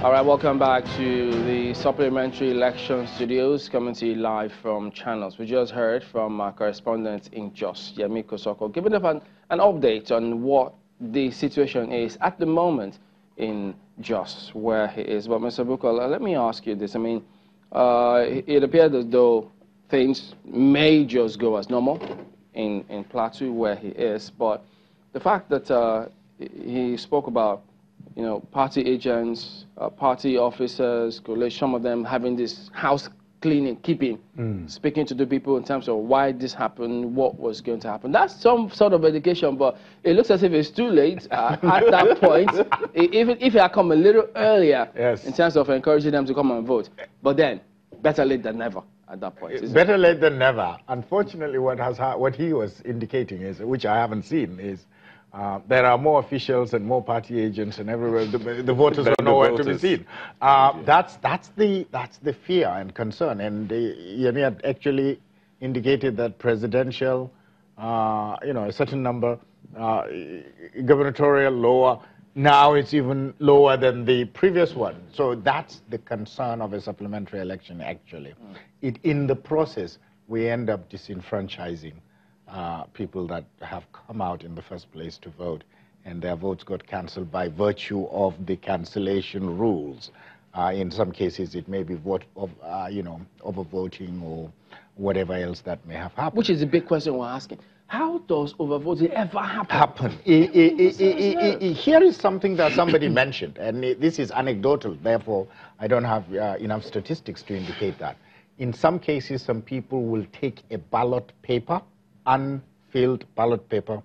All right, welcome back to the Supplementary Election Studios, coming to you live from Channels. We just heard from our correspondent in Jos, Yemi Kosoko, giving us an update on what the situation is at the moment in Jos, where he is. But Mr. Bukola, let me ask you this. I mean, it appeared as though things may just go as normal in Plateau, where he is, but the fact that he spoke about, you know, party agents, party officers, some of them having this house cleaning, speaking to the people in terms of why this happened, what was going to happen. That's some sort of education, but it looks as if it's too late at that point. Even if it had come a little earlier, yes, in terms of encouraging them to come and vote. But then, better late than never at that point. Better late than never. Unfortunately, what he was indicating is, which I haven't seen, is there are more officials and more party agents and everywhere. The voters are nowhere to be seen. That's the fear and concern. And Yemi had actually indicated that presidential, a certain number, gubernatorial lower. Now it's even lower than the previous one. So that's the concern of a supplementary election, actually. In the process, we end up disenfranchising people that have come out in the first place to vote, and their votes got cancelled by virtue of the cancellation rules. In some cases, it may be overvoting or whatever else that may have happened. Which is a big question we're asking. How does overvoting ever happen? Here is something that somebody mentioned, and this is anecdotal, therefore I don't have enough statistics to indicate that. In some cases, some people will take a ballot paper, unfilled ballot paper,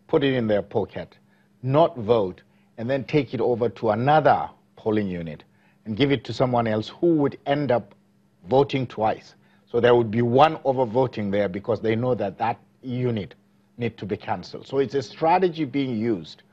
put it in their pocket, not vote, and then take it over to another polling unit and give it to someone else who would end up voting twice. So there would be one overvoting there because they know that that unit need to be cancelled. So it's a strategy being used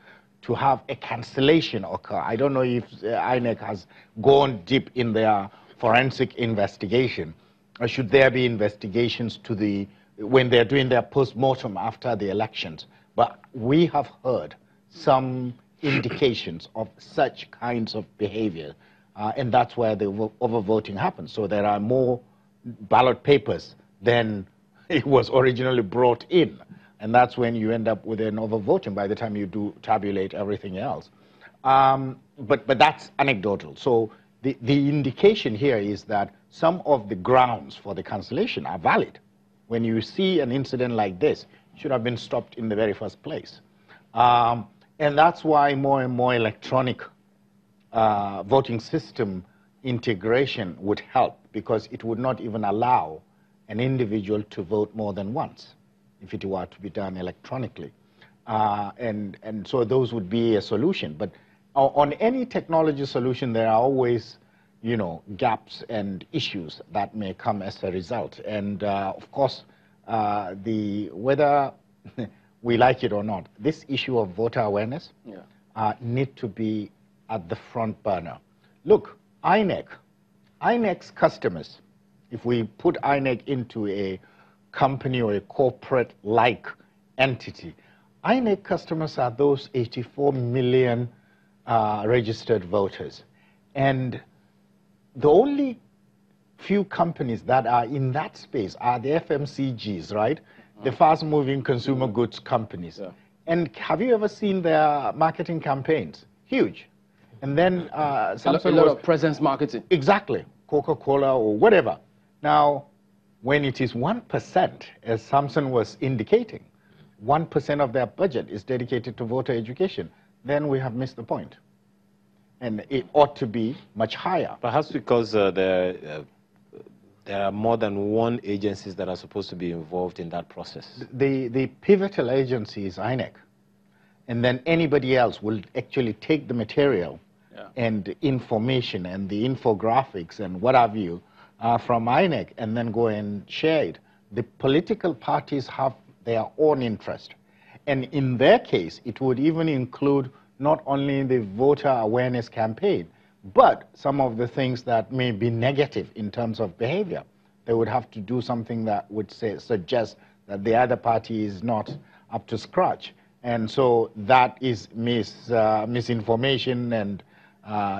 to have a cancellation occur. I don't know if INEC has gone deep in their forensic investigation. Or should there be investigations to when they're doing their post-mortem after the elections? But we have heard some indications of such kinds of behavior, and that's where the overvoting happens. So there are more ballot papers than it was originally brought in, and that's when you end up with an overvoting by the time you do tabulate everything else. But that's anecdotal. So the indication here is that some of the grounds for the cancellation are valid. When you see an incident like this, it should have been stopped in the very first place. And that's why more and more electronic voting system integration would help, because it would not even allow an individual to vote more than once if it were to be done electronically. And so those would be a solution. But on any technology solution, there are always, gaps and issues that may come as a result. And of course, whether we like it or not, this issue of voter awareness need to be at the front burner. Look, INEC's customers, if we put INEC into a company or a corporate-like entity, INEC customers are those 84 million registered voters. And the only few companies that are in that space are the FMCGs, right? The fast-moving consumer goods companies. Yeah. And have you ever seen their marketing campaigns? Huge. And then a lot of presence marketing. Exactly. Coca-Cola or whatever. Now, when it is 1%, as Samson was indicating, 1% of their budget is dedicated to voter education, then we have missed the point. And it ought to be much higher. Perhaps because there are more than one agencies that are supposed to be involved in that process. The pivotal agency is INEC. And then anybody else will actually take the material and information and the infographics and what have you from INEC and then go and share it. The political parties have their own interest. And in their case, it would even include not only the voter awareness campaign, but some of the things that may be negative in terms of behavior. They would have to do something that would suggest that the other party is not up to scratch. And so that is misinformation and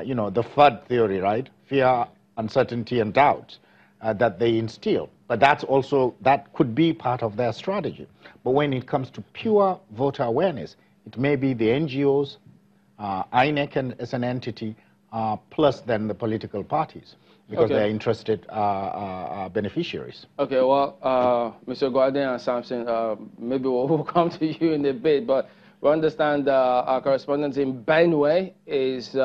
you know, the FUD theory, right? Fear, uncertainty, and doubt that they instill. But that's also, that could be part of their strategy. But when it comes to pure voter awareness, it may be the NGOs, INEC as an entity, plus then the political parties, because they're interested beneficiaries. Okay, well, Mr. Guardian and Samson, maybe we'll come to you in a bit, but we understand our correspondent in Benue is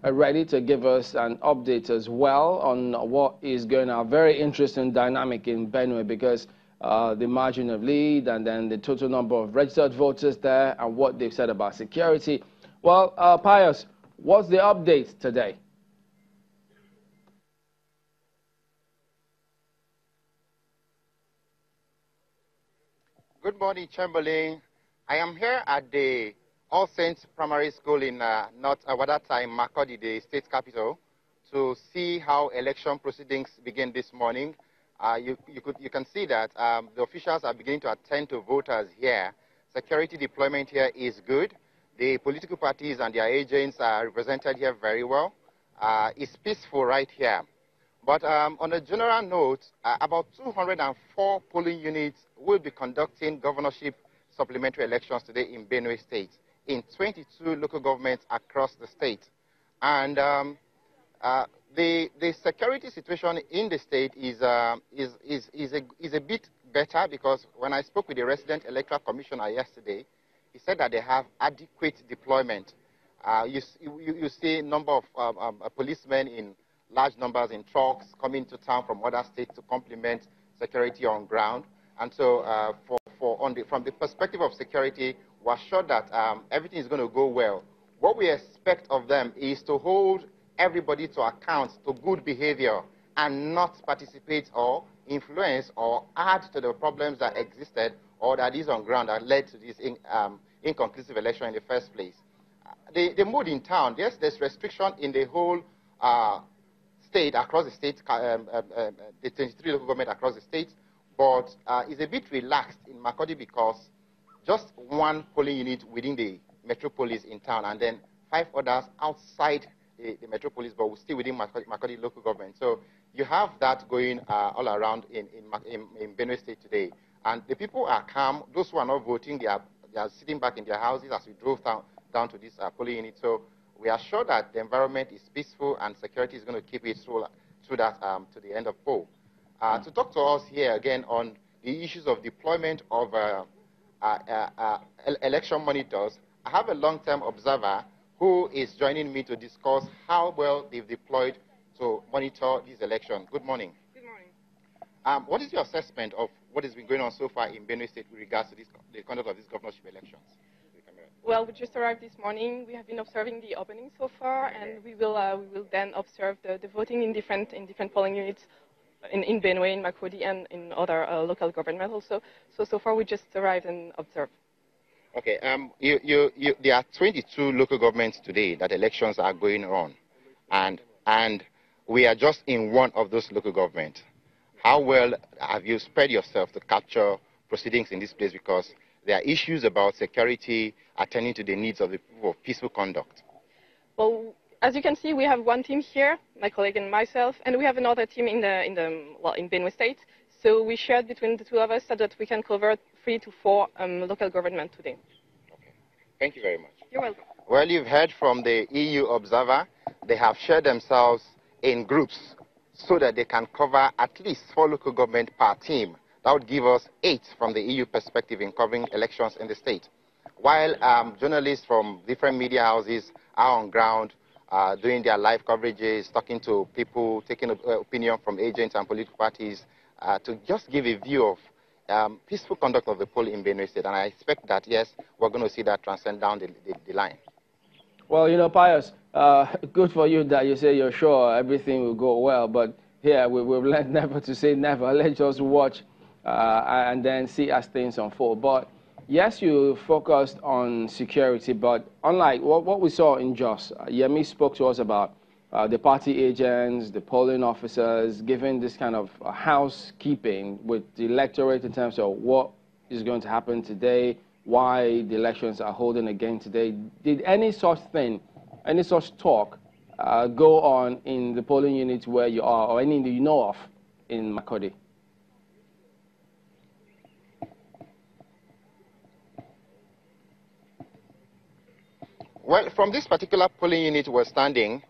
ready to give us an update as well on what is going on. Very interesting dynamic in Benue, because the margin of lead and then the total number of registered voters there and what they've said about security. Well, Pius, what's the update today? Good morning, Chamberlain. I am here at the All Saints Primary School in North Wadata in Makurdi, the state capital, to see how election proceedings begin this morning. You can see that the officials are beginning to attend to voters here. Security deployment here is good. The political parties and their agents are represented here very well. It's peaceful right here. But on a general note, about 204 polling units will be conducting governorship supplementary elections today in Benue State, in 22 local governments across the state. And the security situation in the state is a bit better, because when I spoke with the resident electoral commissioner yesterday, he said that they have adequate deployment. You see a number of policemen in large numbers in trucks coming to town from other states to complement security on ground. And so from the perspective of security, we're sure that everything is going to go well. What we expect of them is to hold everybody to account to good behavior and not participate or influence or add to the problems that existed or that is on ground that led to this inconclusive election in the first place. The mood in town, yes, there's restriction in the whole state, across the state, the 23 local government across the state, but it's a bit relaxed in Makurdi because just one polling unit within the metropolis in town and then 5 others outside the metropolis, but still within Makurdi local government. So you have that going all around in Benue State today. And the people are calm. Those who are not voting, they are sitting back in their houses as we drove down to this polling unit. So we are sure that the environment is peaceful and security is going to keep it through that to the end of poll. To talk to us here again on the issues of deployment of election monitors, I have a long-term observer who is joining me to discuss how well they've deployed to monitor this election. Good morning. Good morning. What is your assessment of what has been going on so far in Benue State with regards to the conduct of these governorship elections? Well, we just arrived this morning. We have been observing the opening so far, and we will then observe the voting in different polling units in Benue, in Makurdi, and in other local government also. So far we just arrived and observed. Okay. There are 22 local governments today that elections are going on, and we are just in one of those local governments. How well have you spread yourself to capture proceedings in this place? Because there are issues about security, attending to the needs of the people of peaceful conduct. Well, as you can see, we have one team here, my colleague and myself, and we have another team in Benue State. So we shared between the two of us so that we can cover 3 to 4 local government today. Okay. Thank you very much. You're welcome. Well, you've heard from the EU observer. They have shared themselves in groups so that they can cover at least 4 local government per team. That would give us 8 from the EU perspective in covering elections in the state. While journalists from different media houses are on ground doing their live coverages, talking to people, taking opinion from agents and political parties to just give a view of peaceful conduct of the poll in Benue State. And I expect that, yes, we're going to see that transcend down the line. Well, you know, Pius, good for you that you say you're sure everything will go well. But here, we've learned never to say never. Let's just watch and then see as things unfold. But yes, you focused on security, but unlike what we saw in Jos, Yemi spoke to us about the party agents, the polling officers, giving this kind of housekeeping with the electorate in terms of what is going to happen today, why the elections are holding again today. Did any such thing any such talk go on in the polling unit where you are, or any you know of in Makurdi? Well, from this particular polling unit we're standing,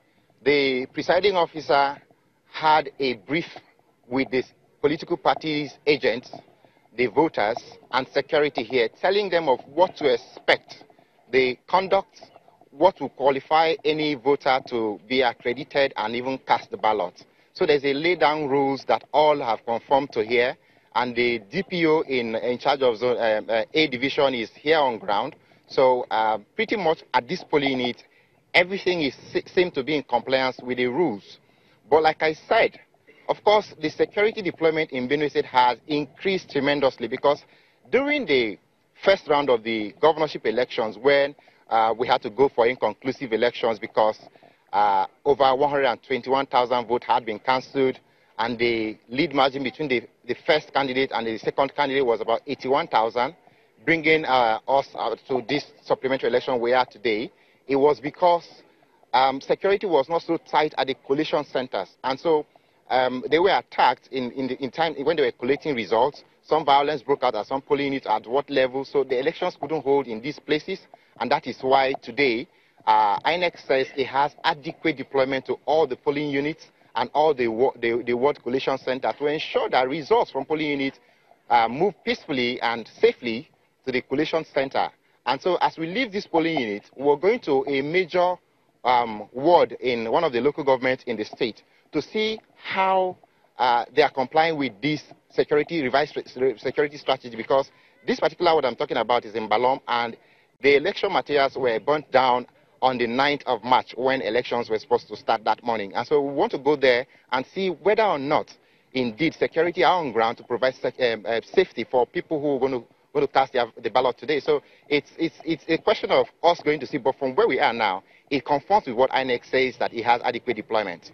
the presiding officer had a brief with the political parties' agents, the voters, and security here, telling them of what to expect, the conduct, what will qualify any voter to be accredited and even cast the ballot. So there's a lay-down rules that all have conformed to here, and the DPO in charge of zone, A division is here on ground. So pretty much at this polling unit, everything seems to be in compliance with the rules. But like I said, of course, the security deployment in Benue State has increased tremendously, because during the first round of the governorship elections, when we had to go for inconclusive elections because over 121,000 votes had been cancelled, and the lead margin between the first candidate and the second candidate was about 81,000, bringing us to this supplementary election we are today. It was because security was not so tight at the collation centers, and so they were attacked in time when they were collating results. Some violence broke out at some polling units at what level, so the elections couldn't hold in these places, and that is why today INEC says it has adequate deployment to all the polling units and all the ward collation centers to ensure that results from polling units move peacefully and safely to the collation center. And so as we leave this polling unit, we're going to a major ward in one of the local governments in the state to see how they are complying with this revised security strategy, because this particular ward I'm talking about is in Balom, and the election materials were burnt down on the 9th of March when elections were supposed to start that morning. And so we want to go there and see whether or not indeed security are on ground to provide safety for people who are going to cast the ballot today. So it's a question of us going to see, but from where we are now, it conforms with what INEC says, that it has adequate deployment.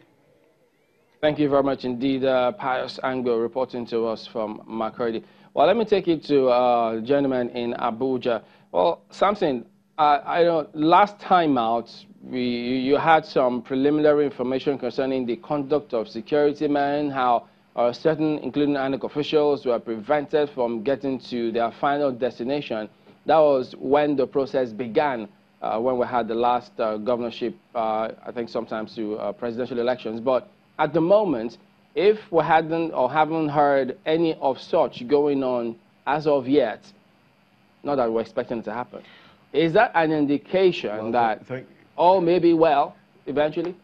Thank you very much indeed, Pius Ango, reporting to us from Makurdi. Well, let me take you to gentleman in Abuja. Well, Samson, I know last time out, you had some preliminary information concerning the conduct of security men, how certain, including INEC officials, were prevented from getting to their final destination. That was when the process began, when we had the last governorship, I think sometimes to presidential elections. But at the moment, if we hadn't or haven't heard any of such going on as of yet, not that we're expecting it to happen, is that an indication that all may be well eventually?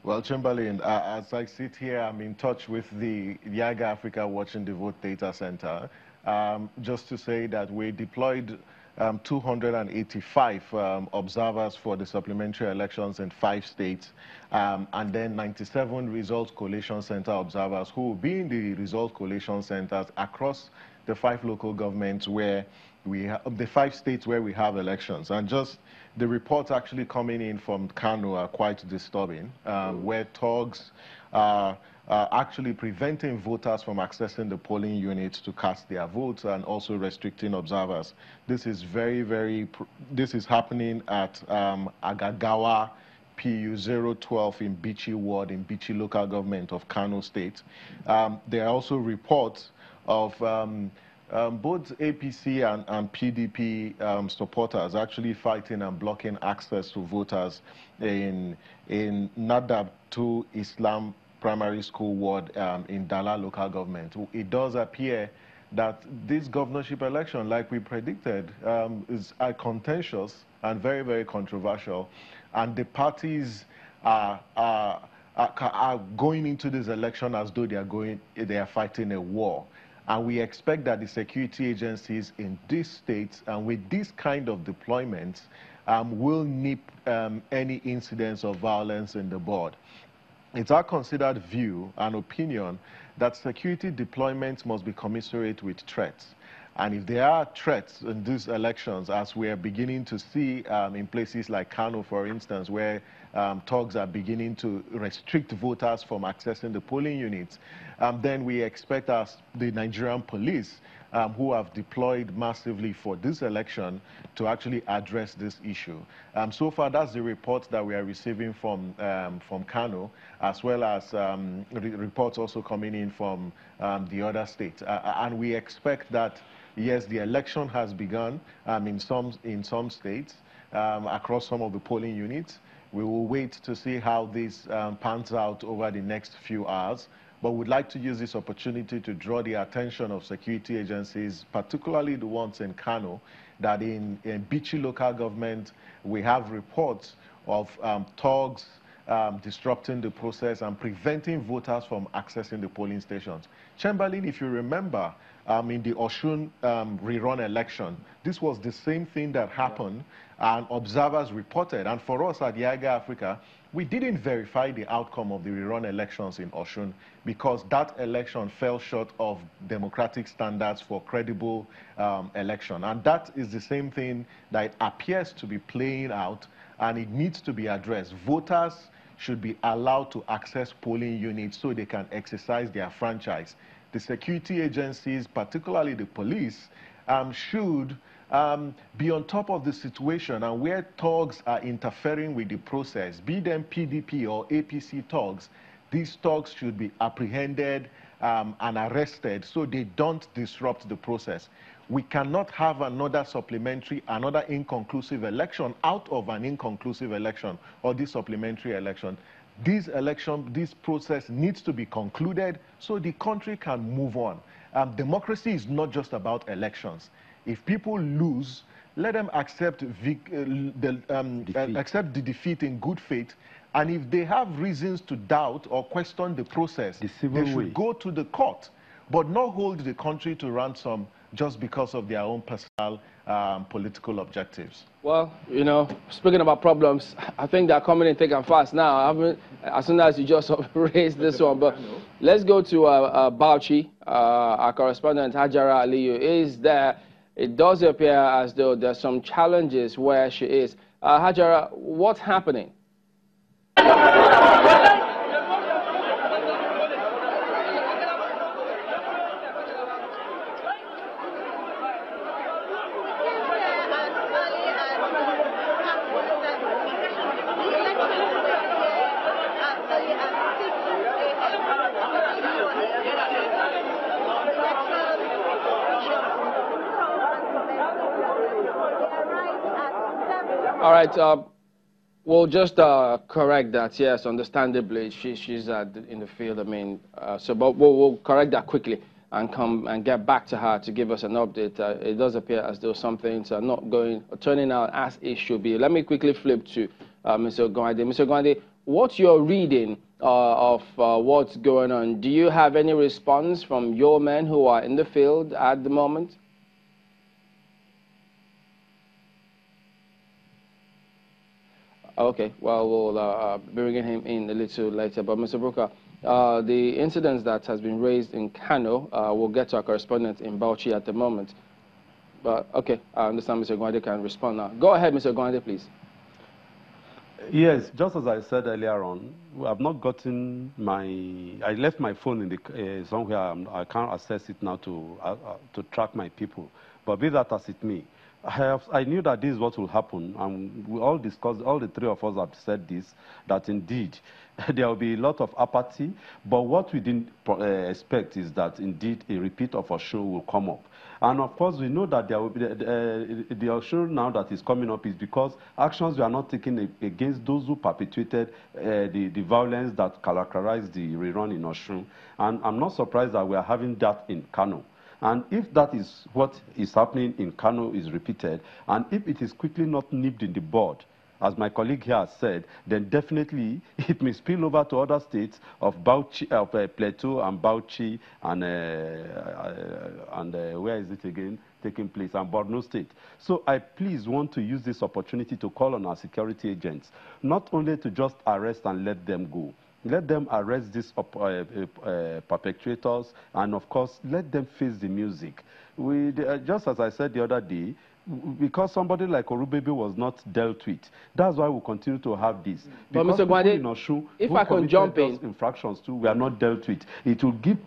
Well, Chamberlain, as I sit here, I'm in touch with the Yaga Africa Watching the Vote Data Center. Just to say that we deployed 285 observers for the supplementary elections in 5 states, and then 97 result collation center observers who will be in the result collation centers across the 5 local governments where we have, the 5 states where we have elections. And just the reports actually coming in from Kano are quite disturbing, where thugs are actually preventing voters from accessing the polling units to cast their votes, and also restricting observers. This is this is happening at Agagawa PU 012 in Bichi Ward, in Bichi local government of Kano State. There are also reports of both APC and PDP supporters actually fighting and blocking access to voters in Nadab 2 Islam Primary School Ward in Dala local government. It does appear that this governorship election, like we predicted, is contentious and very, very controversial. And the parties are going into this election as though they are fighting a war. And we expect that the security agencies in these states, and with this kind of deployments, will nip any incidents of violence in the bud. It's our considered view and opinion that security deployments must be commensurate with threats. And if there are threats in these elections, as we are beginning to see in places like Kano, for instance, where thugs are beginning to restrict voters from accessing the polling units, then we expect the Nigerian police who have deployed massively for this election to actually address this issue. So far, that's the report that we are receiving from Kano, as well as reports also coming in from the other states. And we expect that, yes, the election has begun in some states, across some of the polling units. We will wait to see how this pans out over the next few hours. But we'd like to use this opportunity to draw the attention of security agencies, particularly the ones in Kano, that in Bichi local government, we have reports of thugs disrupting the process and preventing voters from accessing the polling stations. Chamberlain, if you remember, in the Osun rerun election, this was the same thing that happened, and observers reported. And for us at Yaga Africa, we didn't verify the outcome of the rerun elections in Osun because that election fell short of democratic standards for credible election. And that is the same thing that appears to be playing out, and it needs to be addressed. Voters should be allowed to access polling units so they can exercise their franchise. The security agencies, particularly the police, should be on top of the situation, and where thugs are interfering with the process, be them PDP or APC thugs, these thugs should be apprehended and arrested so they don't disrupt the process. We cannot have another supplementary, another inconclusive election out of an inconclusive election or this supplementary election. This process needs to be concluded so the country can move on. Democracy is not just about elections. If people lose, let them accept the defeat in good faith. And if they have reasons to doubt or question the process, they should go to the court, but not hold the country to ransom just because of their own personal political objectives. Well, you know, speaking about problems, I think they're coming in thick and fast now. As soon as you just raised this one, but let's go to Bauchi. Our correspondent Hajara Aliyu is there. It does appear as though there's some challenges where she is. Hajara, what's happening? All right, we'll just correct that. Yes, understandably, she's in the field. I mean, but we'll correct that quickly and come and get back to her to give us an update. It does appear as though some things are not turning out as it should be. Let me quickly flip to Mr. Gwande. Mr. Gwande, what's your reading of what's going on? Do you have any response from your men who are in the field at the moment? Okay, well, we'll be bringing him in a little later. But, Mr. Brooker, the incidents that has been raised in Kano, we'll get to our correspondent in Bauchi at the moment. But, okay, I understand Mr. Gwande can respond now. Go ahead, Mr. Gwande, please. Yes, just as I said earlier on, I've not gotten I left my phone in the somewhere. I can't access it now to track my people. But be that as it may, I knew that this is what will happen, and we all discussed, all the three of us have said this, that indeed there will be a lot of apathy, but what we didn't expect is that indeed a repeat of a show will come up. And of course, we know that there will be the show now that is coming up is because actions were not taken against those who perpetuated the violence that characterized the rerun in Osun. And I'm not surprised that we are having that in Kano. And if that is what is happening in Kano is repeated, and if it is quickly not nipped in the bud, as my colleague here has said, then definitely it may spill over to other states of Bauchi, Plateau and Bauchi, and where is it again taking place, and Borno State. So I please want to use this opportunity to call on our security agents, not only to just arrest and let them go. Let them arrest these perpetrators, and of course, let them face the music. Just as I said the other day, because somebody like Orubebe was not dealt with, that's why we continue to have this. But Because Mr. Gwande, if I can jump in, infractions too, we are not dealt with. It will give